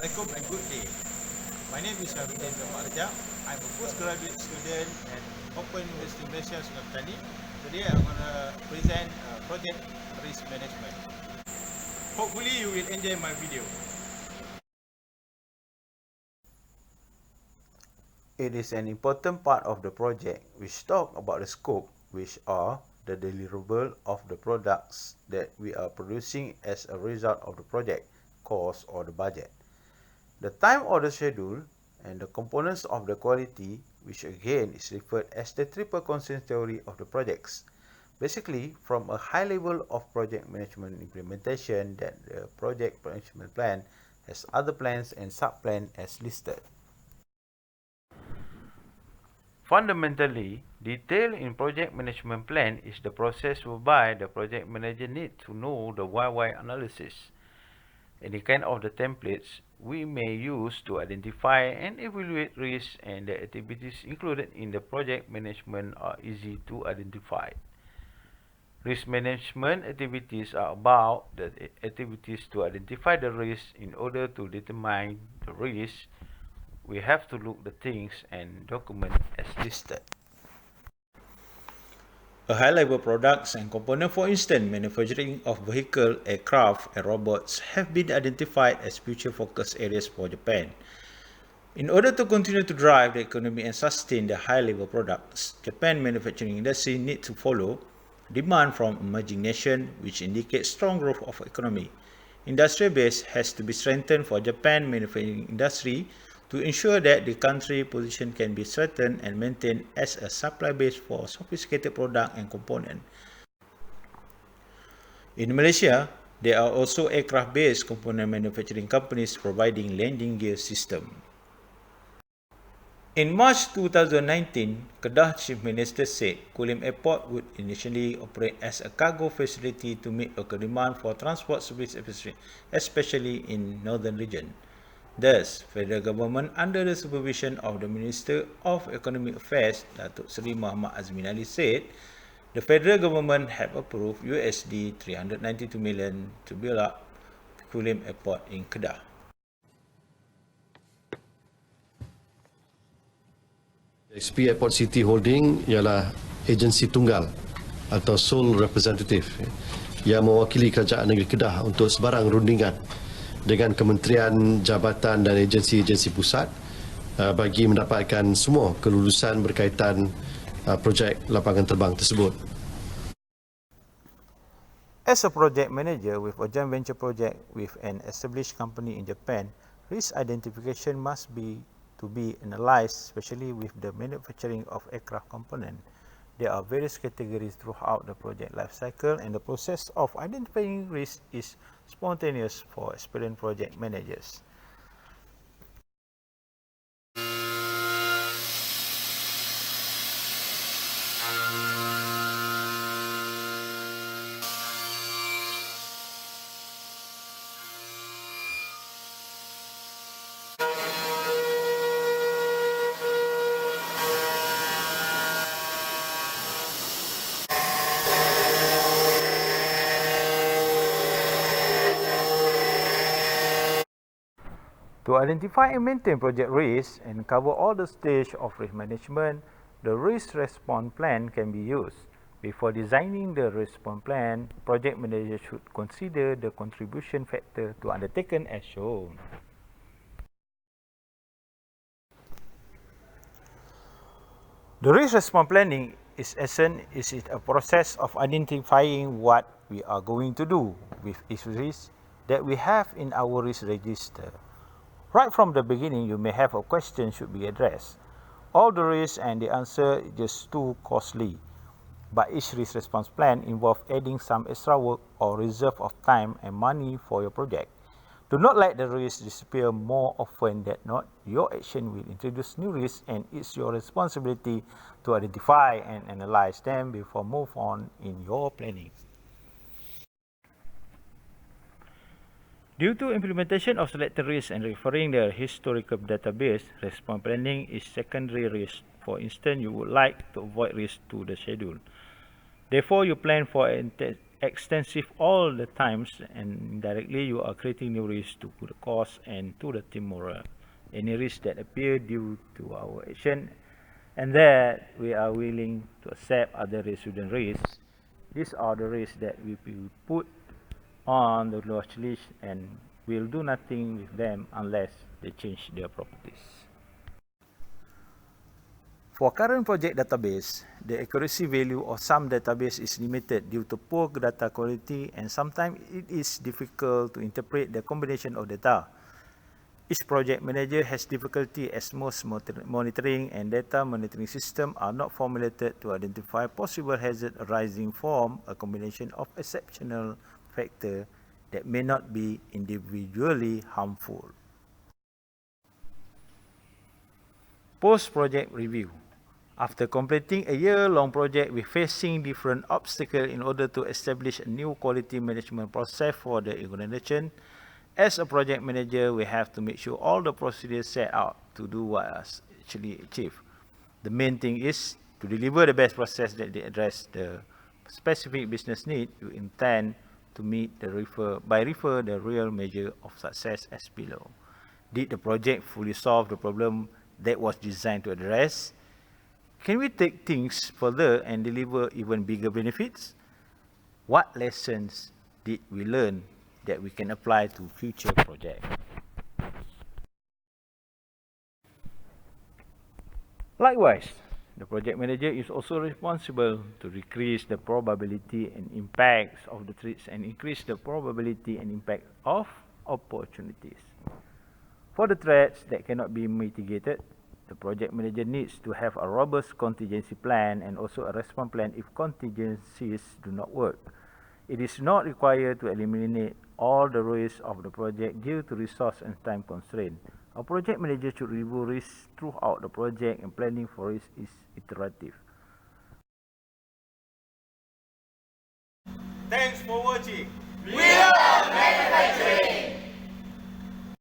Assalamualaikum and good day. My name is Syarudin Jamarja. I'm a postgraduate student at Open University Malaysia Sungai Petani. Today I'm going to present project risk management. Hopefully you will enjoy my video. It is an important part of the project which talk about the scope, which are the deliverable of the products that we are producing as a result of the project, cost or the budget. The time or the schedule and the components of the quality, which again is referred as the triple constant theory of the projects. Basically, from a high level of project management implementation, that the project management plan has other plans and sub-plans as listed. Fundamentally, detail in project management plan is the process whereby the project manager needs to know the why analysis. Any kind of the templates we may use to identify and evaluate risks, and the activities included in the project management are easy to identify. Risk management activities are about the activities to identify the risks. In order to determine the risk, we have to look the things and document as listed. A high-level products and component, for instance, manufacturing of vehicle, aircraft, and robots have been identified as future focus areas for Japan. In order to continue to drive the economy and sustain the high-level products, Japan manufacturing industry needs to follow demand from emerging nations, which indicates strong growth of economy. Industrial base has to be strengthened for Japan manufacturing industry to ensure that the country position can be strengthened and maintained as a supply base for sophisticated product and component. In Malaysia, there are also aircraft-based component manufacturing companies providing landing gear system. In March 2019, Kedah Chief Minister said Kulim Airport would initially operate as a cargo facility to meet local demand for transport service, especially in northern region. Thus, federal government under the supervision of the Minister of Economic Affairs, Datuk Seri Muhammad Azmin Ali, said the federal government have approved USD 392 million to build up Kulim Airport in Kedah. SP Airport City Holding ialah agensi tunggal atau sole representative yang mewakili Kerajaan Negeri Kedah untuk sebarang rundingan dengan kementerian, jabatan dan agensi-agensi pusat bagi mendapatkan semua kelulusan berkaitan projek lapangan terbang tersebut. As a project manager with a joint venture project with an established company in Japan, risk identification must be analyzed, especially with the manufacturing of aircraft component. There are various categories throughout the project life cycle, and the process of identifying risk is spontaneous for experienced project managers. To identify and maintain project risk and cover all the stages of risk management, the risk response plan can be used. Before designing the response plan, project manager should consider the contribution factor to undertaken as shown. The risk response planning is a process of identifying what we are going to do with each risk that we have in our risk register. Right from the beginning, you may have a question should be addressed. All the risks and the answer is just too costly. But each risk response plan involves adding some extra work or reserve of time and money for your project. Do not let the risks disappear more often than not. Your action will introduce new risks, and it's your responsibility to identify and analyze them before move on in your planning. Due to implementation of selected risks and referring the historical database, response planning is secondary risk. For instance, you would like to avoid risk to the schedule. Therefore, you plan for extensive all the times, and indirectly you are creating new risks to the cause and to the team morale. Any risk that appear due to our action and that we are willing to accept other student risks. These are the risks that we will put on the watch list and will do nothing with them unless they change their properties. For current project database, the accuracy value of some database is limited due to poor data quality, and sometimes it is difficult to interpret the combination of data. Each project manager has difficulty as most monitoring and data monitoring systems are not formulated to identify possible hazards arising from a combination of exceptional factors that may not be individually harmful. Post-project review. After completing a year-long project, we're facing different obstacles in order to establish a new quality management process for the organization. As a project manager, we have to make sure all the procedures set out to do what is actually achieved. The main thing is to deliver the best process that they address the specific business need. You intend to meet the refer the real measure of success as below. Did the project fully solve the problem that was designed to address? Can we take things further and deliver even bigger benefits? What lessons did we learn that we can apply to future projects? Likewise, the project manager is also responsible to decrease the probability and impacts of the threats and increase the probability and impact of opportunities. For the threats that cannot be mitigated, the project manager needs to have a robust contingency plan and also a response plan if contingencies do not work. It is not required to eliminate all the risks of the project due to resource and time constraint. A project manager should review risks throughout the project, and planning for risk is iterative. Thanks for watching. We are manufacturing.